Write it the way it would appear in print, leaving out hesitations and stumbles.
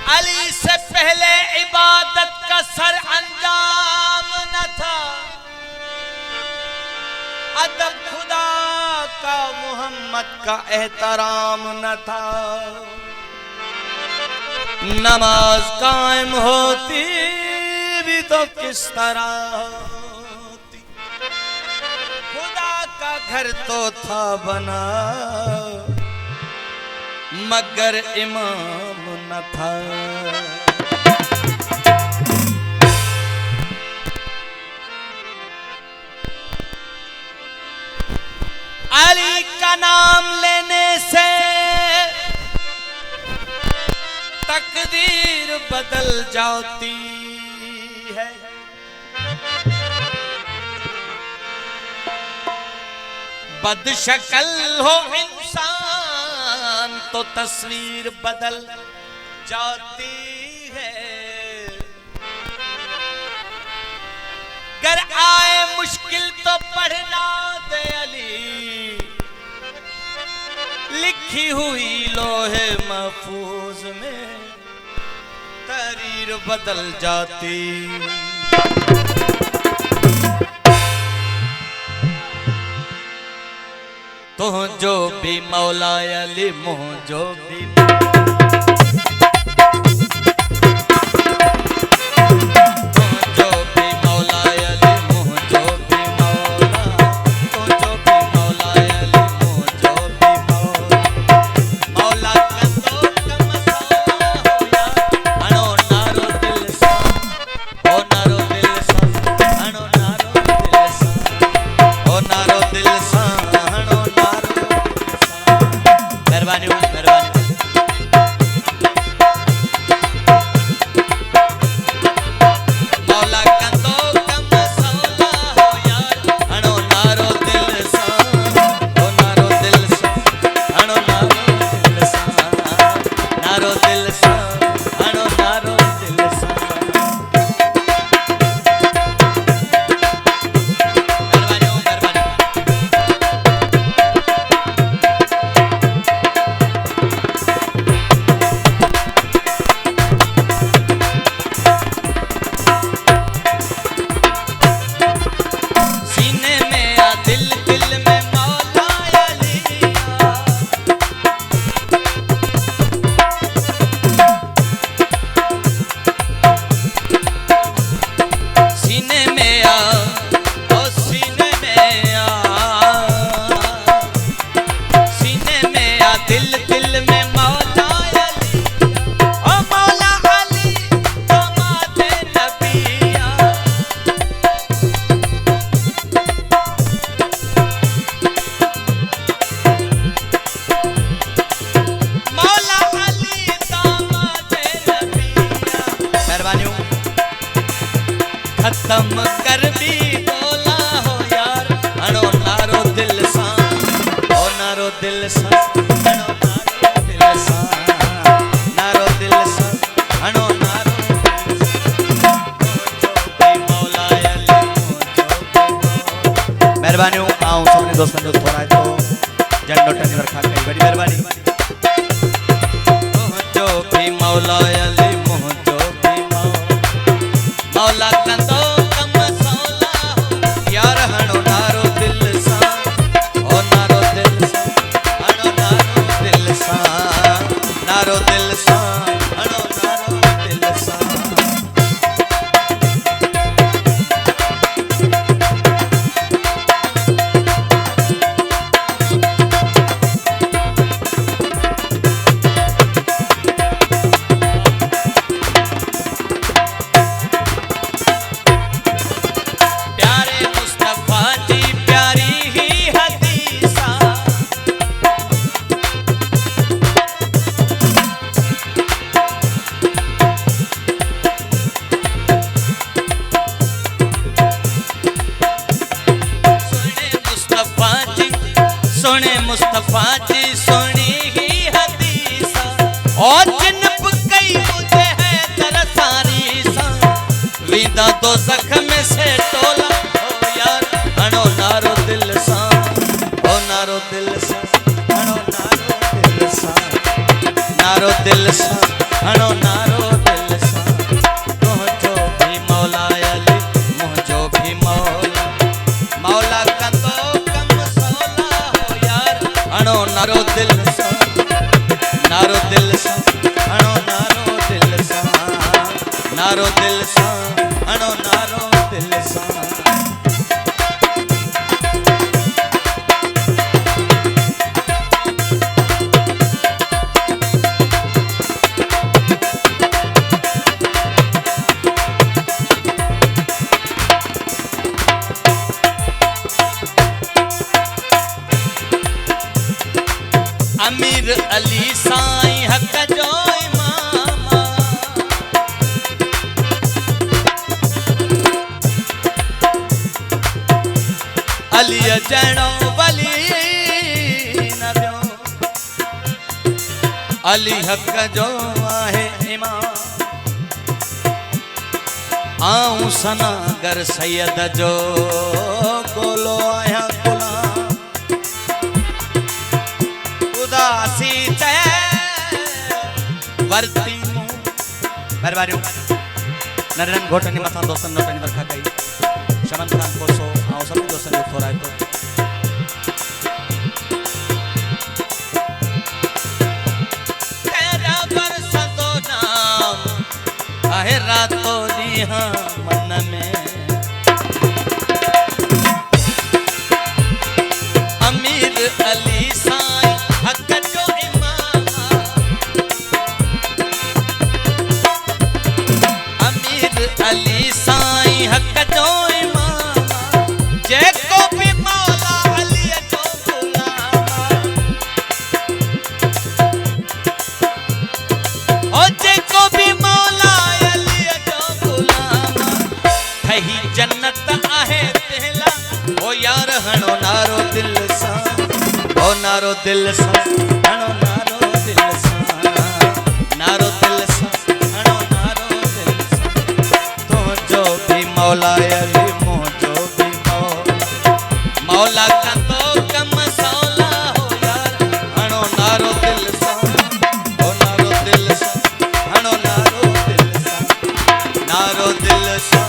अली से पहले इबादत का सर अंजाम न था, अदब खुदा का मोहम्मद का एहतराम न था। नमाज कायम होती भी तो किस तरह होती, खुदा का घर तो था बना मगर इमाम न था। अली का नाम लेने से तकदीर बदल जाती है। बदशक्ल हो इंसान तो तस्वीर बदल जाती है। गर आए मुश्किल तो पढ़ना दे अली, लिखी हुई लोहे महफूज में तहरीर बदल जाती। तो जो भी मौला अली मुँह जो भी खत्म कर भी बोला हो यार, अणो नारो दिल सा, ओ नारो दिल सा, अणो नारो दिल सा, नारो दिल सा, अणो नारो दिल सा, मौला अली मेहरबानी आऊं सबने दोस्तों जो थोड़ा है तो झंडो टंग रखा कई बड़ी मेहरबानी। जो भी मौला अली मोह जो भी मौला कंदो कम सौला यार, हणो नारो दिल सा, ओ नारो दिल सा, हणो नारो दिल सा, नारो दिल सा, हणो नारो दिल सा। दोज़ख में से टोला हो यार हणो नारो दिल सा ओ नारो दिल सा हणो नारो दिल सा नारो दिल सा हणो नारो दिल सा तुझो भी मौला अली मुझो भी मौला मौला कंदो कम सौला हो यार हणो नारो दिल सा नारो दिल सा हणो नारो दिल सा नारो दिल सा हणो नारो दिल सा अमीर अली साईं हक जो इमामा अली जणो वली न दियो अली हक जो आहे इमाम आऊं सनागर सैयद जो गोलो आया उदासी चय वर्ती मु मेहरबानी नरन घोटनी मथा दोस्तन नोटनी बरखा कई शमन खान कोसो आओ सब दोस्तन जो थोड़ा तो तेरा बरसतो नाम आहे रातों दिहा मन में अमीर अली साईं हक जो इमामा अमीर अली साईं हक जो इमामा जेको भी मौला अली जो गुलामा ओ जेको भी मौला अली जो गुलामा कही जन्नत आहे तेला ओ यार हणो नारो दिल सा ओ नारो दिल सा हणो नारो दिल सा नारो दिल सा हणो नारो दिल सा तुझो भी मौला अली मुझो भी मौला कंदो कम सौला हो यार हणो नारो दिल सा ओ नारो दिल सा हणो नारो दिल सा नारो दिल सा